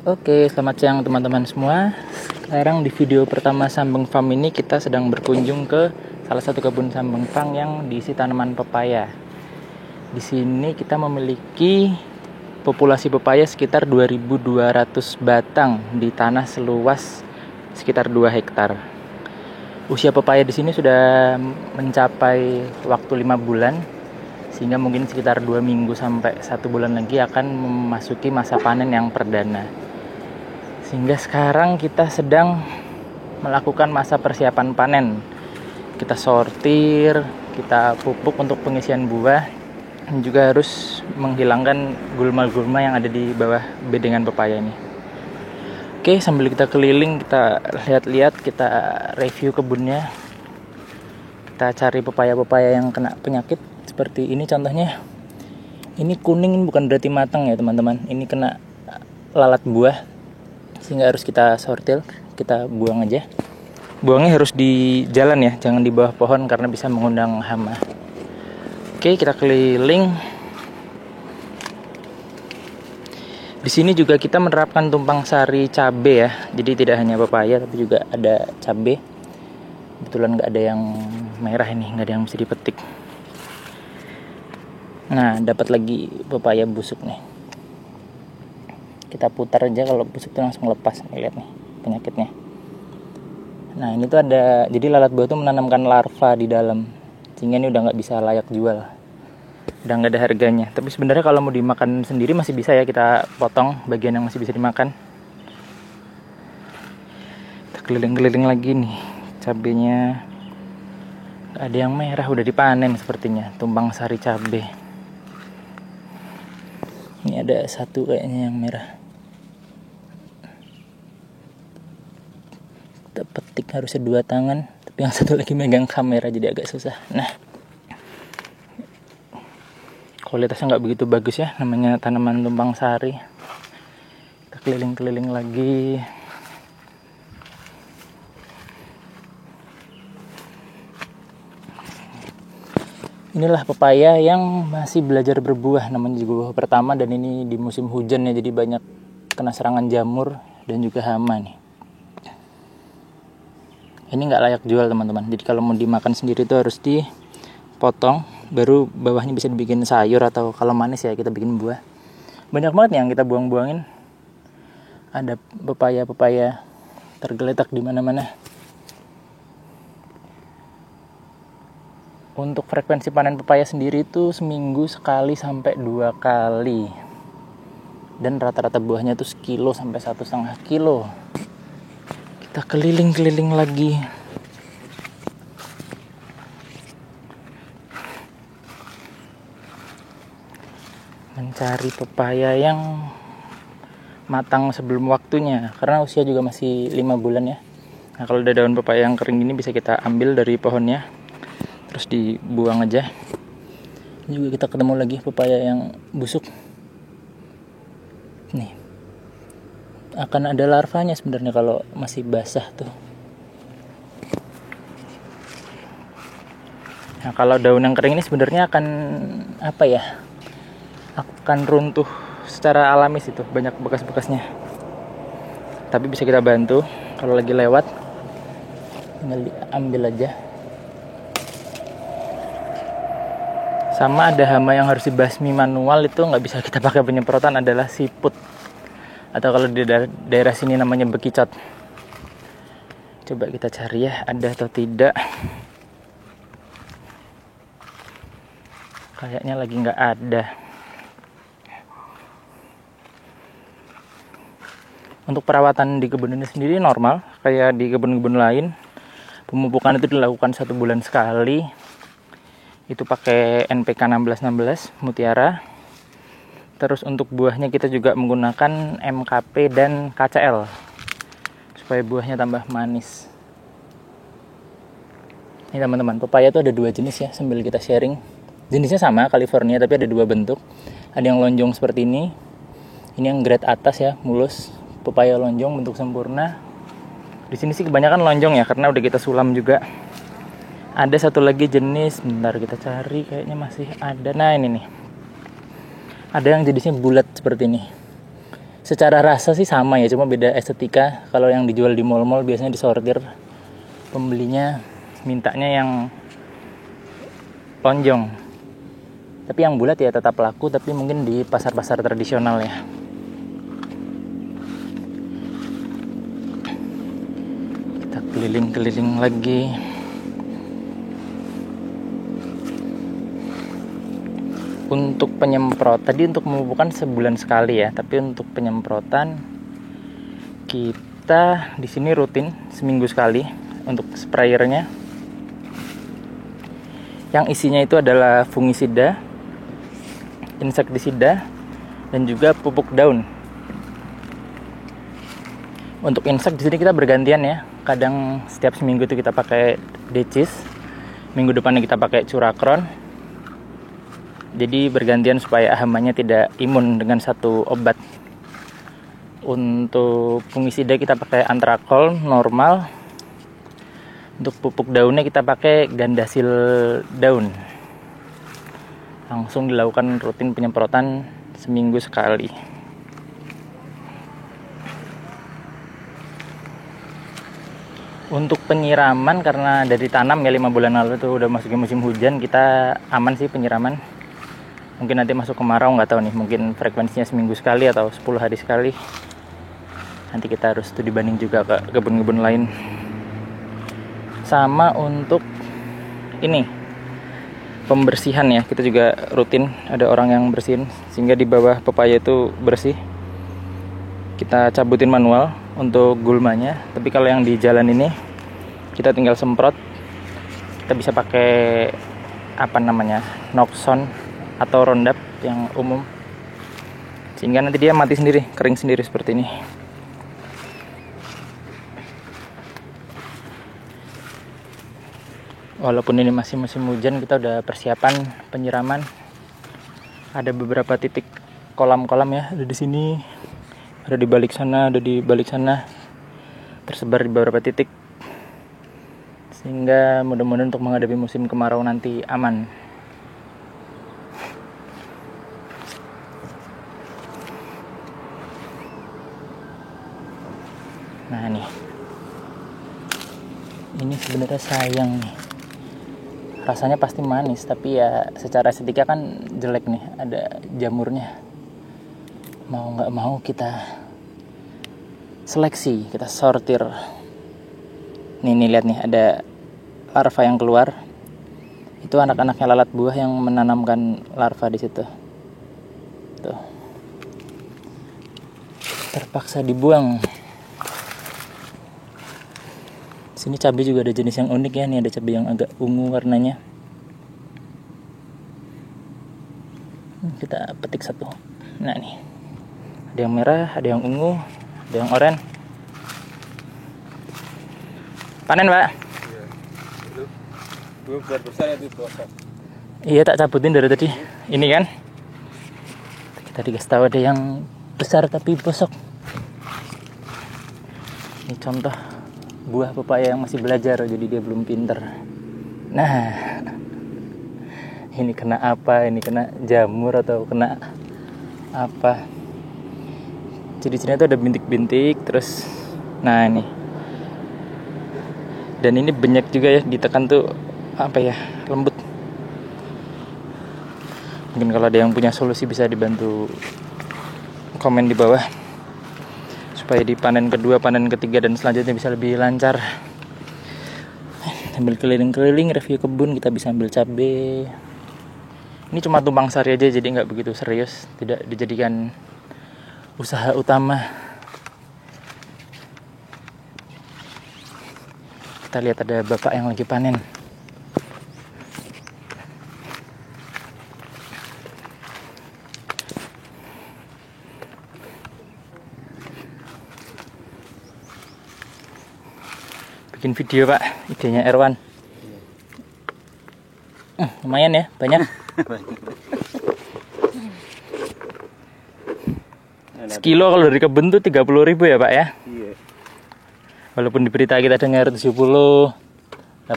Oke, selamat siang teman-teman semua. Sekarang di video pertama Sambeng Farm ini kita sedang berkunjung ke salah satu kebun Sambeng Farm yang diisi tanaman pepaya. Di sini kita memiliki populasi pepaya sekitar 2.200 batang di tanah seluas sekitar 2 hektar. Usia pepaya di sini sudah mencapai waktu 5 bulan, sehingga mungkin sekitar 2 minggu sampai 1 bulan lagi akan memasuki masa panen yang perdana. Sehingga sekarang kita sedang melakukan masa persiapan panen. Kita sortir, kita pupuk untuk pengisian buah, dan juga harus menghilangkan gulma-gulma yang ada di bawah bedengan pepaya ini. Oke, sambil kita keliling, kita lihat-lihat, kita review kebunnya. Kita cari pepaya-pepaya yang kena penyakit. Seperti ini contohnya. Ini kuning, ini bukan berarti matang ya teman-teman. Ini kena lalat buah, sehingga harus kita sortir, kita buang aja. Buangnya harus di jalan ya, jangan di bawah pohon karena bisa mengundang hama. Oke, kita keliling. Di sini juga kita menerapkan tumpang sari cabe ya. Jadi tidak hanya pepaya tapi juga ada cabe. Kebetulan nggak ada yang merah ini, nggak ada yang bisa dipetik. Nah, dapat lagi pepaya busuk nih. Kita putar aja, kalau busuk itu langsung lepas. Nih, lihat nih penyakitnya. Nah, ini tuh ada, jadi lalat buah tuh menanamkan larva di dalam, sehingga ini udah nggak bisa layak jual, udah nggak ada harganya. Tapi sebenarnya kalau mau dimakan sendiri masih bisa ya, kita potong bagian yang masih bisa dimakan. Kita keliling-keliling lagi nih, cabenya ada yang merah, udah dipanen sepertinya, tumpang sari cabe. Ini ada satu kayaknya yang merah. Kita petik harusnya 2 tangan, tapi yang satu lagi megang kamera jadi agak susah. Nah, kualitasnya nggak begitu bagus ya, namanya tanaman tumpang sari. Kita keliling-keliling lagi. Inilah pepaya yang masih belajar berbuah, namanya juga buah pertama, dan ini di musim hujan ya, jadi banyak kena serangan jamur dan juga hama nih. Ini nggak layak jual teman-teman, jadi kalau mau dimakan sendiri itu harus dipotong, baru bawahnya bisa dibikin sayur, atau kalau manis ya kita bikin buah. Banyak banget nih yang kita buang-buangin. Ada pepaya-pepaya tergeletak di mana-mana. Untuk frekuensi panen pepaya sendiri itu seminggu sekali sampai 2 kali. Dan rata-rata buahnya itu 1 kilo sampai 1,5 kilo. Kita keliling-keliling lagi. Mencari pepaya yang matang sebelum waktunya, karena usia juga masih 5 bulan ya. Nah, kalau ada daun pepaya yang kering ini bisa kita ambil dari pohonnya, terus dibuang aja. Ini juga kita ketemu lagi pepaya yang busuk. Nih, akan ada larvanya sebenarnya kalau masih basah tuh. Nah, kalau daun yang kering ini sebenarnya akan akan runtuh secara alami situ, banyak bekas-bekasnya. Tapi bisa kita bantu kalau lagi lewat, tinggal diambil aja. Sama ada hama yang harus dibasmi manual, itu nggak bisa kita pakai penyemprotan, adalah siput, atau kalau di daerah sini namanya bekicot. Coba kita cari ya, ada atau tidak. Kayaknya lagi nggak ada. Untuk perawatan di kebun ini sendiri normal, kayak di kebun-kebun lain. Pemupukan itu dilakukan 1 bulan sekali. Itu pakai NPK 1616 Mutiara. Terus untuk buahnya kita juga menggunakan MKP dan KCL supaya buahnya tambah manis. Ini teman-teman, pepaya itu ada 2 jenis ya, sambil kita sharing. Jenisnya sama, California, tapi ada 2 bentuk. Ada yang lonjong seperti ini. Ini yang grade atas ya, mulus. Pepaya lonjong bentuk sempurna. Di sini sih kebanyakan lonjong ya, karena udah kita sulam juga. Ada satu lagi jenis, bentar kita cari, kayaknya masih ada. Nah, ini nih. Ada yang jenisnya bulat seperti ini. Secara rasa sih sama ya, cuma beda estetika. Kalau yang dijual di mall-mall biasanya disortir, pembelinya mintanya yang lonjong. Tapi yang bulat ya tetap laku, tapi mungkin di pasar-pasar tradisional ya. Kita keliling-keliling lagi. Untuk penyemprot, tadi untuk memupukkan sebulan sekali ya, tapi untuk penyemprotan kita di sini rutin seminggu sekali untuk sprayernya. Yang isinya itu adalah fungisida, insektisida, dan juga pupuk daun. Untuk insek di sini kita bergantian ya. Kadang setiap seminggu itu kita pakai decis, minggu depannya kita pakai curakron. Jadi bergantian supaya hamanya tidak imun dengan satu obat. Untuk fungisida kita pakai antrakol normal. Untuk pupuk daunnya kita pakai gandasil daun. Langsung dilakukan rutin penyemprotan seminggu sekali. Untuk penyiraman karena dari tanam ya 5 bulan lalu tuh udah masukin musim hujan, kita aman sih penyiraman. Mungkin nanti masuk kemarau, nggak tahu nih, mungkin frekuensinya seminggu sekali atau 10 hari sekali. Nanti kita harus studi banding juga ke kebun-kebun lain. Sama untuk ini pembersihan ya, kita juga rutin ada orang yang bersihin sehingga di bawah pepaya itu bersih. Kita cabutin manual untuk gulmanya, tapi kalau yang di jalan ini kita tinggal semprot. Kita bisa pakai Noxon atau Roundup yang umum, sehingga nanti dia mati sendiri, kering sendiri seperti ini. Walaupun ini masih musim hujan, kita udah persiapan penyiraman. Ada beberapa titik kolam-kolam ya, ada di sini, ada di balik sana, ada di balik sana, tersebar di beberapa titik, sehingga mudah-mudahan untuk menghadapi musim kemarau nanti aman. Nah nih, ini sebenarnya sayang nih, rasanya pasti manis, tapi ya secara estetika kan jelek nih, ada jamurnya. Mau nggak mau kita seleksi, kita sortir. Nih lihat nih, ada larva yang keluar. Itu anak-anaknya lalat buah yang menanamkan larva di situ. Tuh, terpaksa dibuang. Sini cabai juga ada jenis yang unik ya, nih ada cabai yang agak ungu warnanya. Kita petik satu. Nah nih, ada yang merah, ada yang ungu, ada yang oranye. Panen Pak? Iya, tak cabutin dari tadi. Ini kan kita dikasih tahu ada yang besar tapi bosok. Ini contoh buah pepaya yang masih belajar, jadi dia belum pinter. Nah, ini kena apa? Ini kena jamur atau kena apa? Jadi sini tuh ada bintik-bintik, terus nah ini. Dan ini banyak juga ya, ditekan tuh lembut. Mungkin kalau ada yang punya solusi bisa dibantu komen di bawah, supaya di panen kedua, panen ketiga, dan selanjutnya bisa lebih lancar. Sambil keliling-keliling review kebun, kita bisa ambil cabai. Ini cuma tumpang sari aja, jadi nggak begitu serius, tidak dijadikan usaha utama. Kita lihat ada bapak yang lagi panen. Bikin video Pak, idenya Erwan. Lumayan ya, banyak. Sekilo kalau dari kebun tuh 30.000 ya Pak ya. Iya. Walaupun di berita kita dengar 70, 85.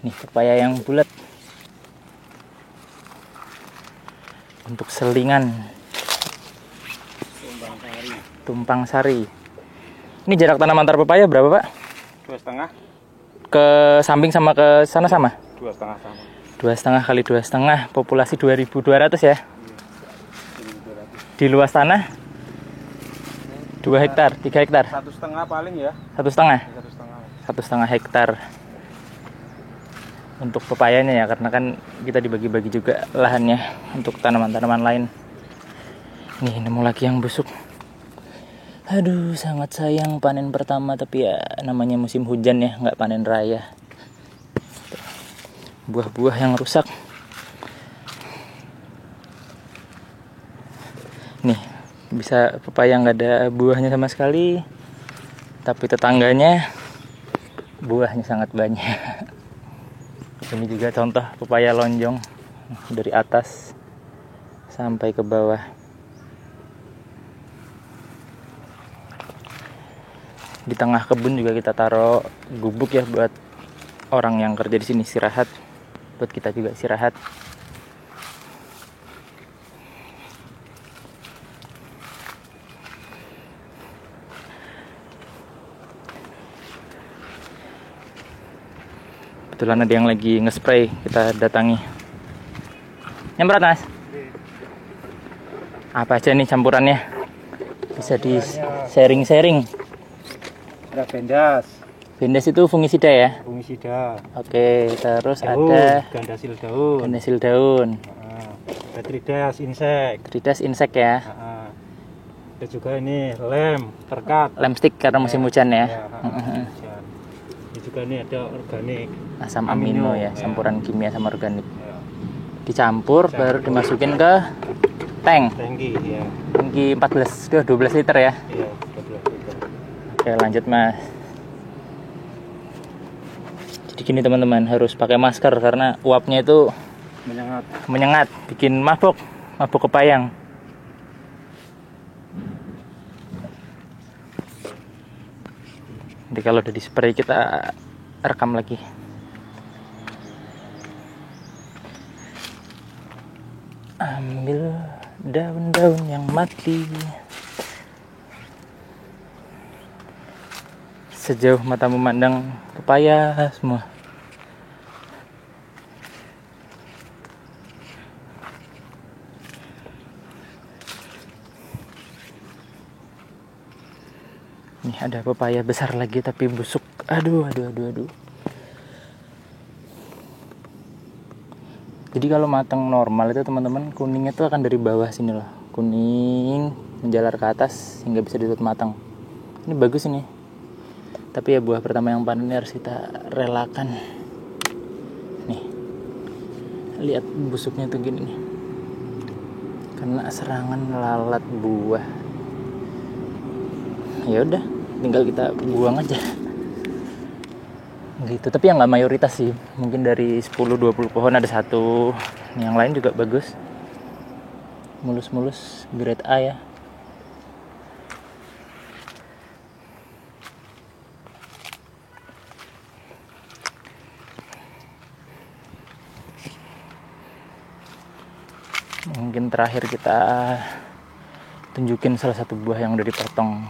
Nih pepaya yang bulat. untuk selingan tumpang sari. Ini jarak tanam antar pepaya berapa, Pak? 2,5 ke samping sama ke sana sama? 2,5 sama. 2,5 kali 2,5, populasi 2.200 ya. Di luas tanah 2 hektar, 3 hektar. 1,5 paling ya. 1,5. 1,5. 1,5 hektar untuk pepayanya ya, karena kan kita dibagi-bagi juga lahannya untuk tanaman-tanaman lain. Nih, nemu lagi yang busuk. Aduh, sangat sayang panen pertama, tapi ya namanya musim hujan ya, nggak panen raya. Buah-buah yang rusak. Nih, bisa pepaya nggak ada buahnya sama sekali, tapi tetangganya buahnya sangat banyak. Ini juga contoh pepaya lonjong dari atas sampai ke bawah. Di tengah kebun juga kita taruh gubuk ya, buat orang yang kerja di sini istirahat, buat kita juga istirahat. Kebetulan ada yang lagi nge-spray, kita datangi. Nyemprot, Mas? Apa aja nih campurannya? Bisa di sharing-sharing. Ada Bendas. Bendas itu fungisida ya? Fungisida. Oke, terus Daun, ada gandasil daun. gandasil daun. Ada Tridas insek. Tridas insek ya. Ada juga ini lem, terkat. Lem stick karena musim hujan ya. Hujan. Ini juga ini ada organik. Asam amino ya, ya. campuran kimia sama organik. Ya. Dicampur, baru dimasukin ke tank. Tangki ya. Tangki 12 liter ya. Iya, 12 liter. Oke, lanjut, Mas. Jadi gini teman-teman, harus pakai masker karena uapnya itu menyengat, bikin mabuk kepayang. Jadi kalau udah di spray kita rekam lagi. Ambil daun-daun yang mati sejauh mata memandang, pepaya semua. Nih ada pepaya besar lagi tapi busuk. Aduh. Jadi kalau matang normal itu teman-teman, kuningnya tuh akan dari bawah sini loh. Kuning menjalar ke atas hingga bisa ditutup matang. Ini bagus ini. Tapi ya buah pertama yang panen harus kita relakan. Nih. Lihat busuknya tuh gini nih. Karena serangan lalat buah. Ya udah, tinggal kita buang aja. Gitu, tapi yang nggak mayoritas sih. Mungkin dari 10-20 pohon ada satu. Yang lain juga bagus. Mulus-mulus, grade A ya. Mungkin terakhir kita tunjukin salah satu buah yang udah dipotong.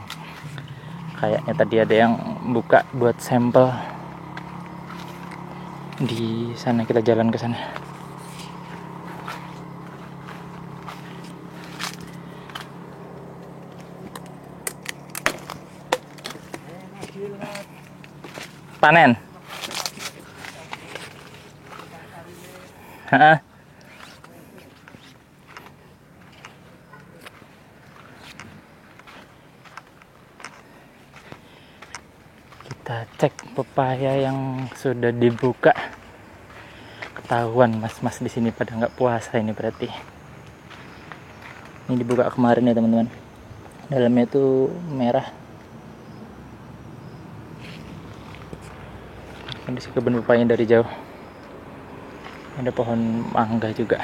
Kayaknya tadi ada yang buka buat sampel. Di sana kita jalan ke sana. Panen. Heeh. Kita cek pepaya yang sudah dibuka. Ketahuan mas-mas di sini pada nggak puasa ini berarti. Ini dibuka kemarin ya teman-teman. Dalamnya itu merah. Kondisi kebun pepaya dari jauh. Ada pohon mangga juga.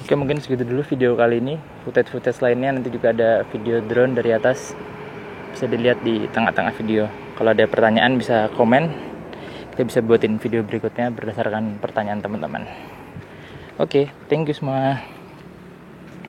Oke, mungkin segitu dulu video kali ini. Footage lainnya nanti juga ada video drone dari atas. Bisa dilihat di tengah-tengah video. Kalau ada pertanyaan bisa komen, kita bisa buatin video berikutnya berdasarkan pertanyaan teman-teman. Oke, thank you semua.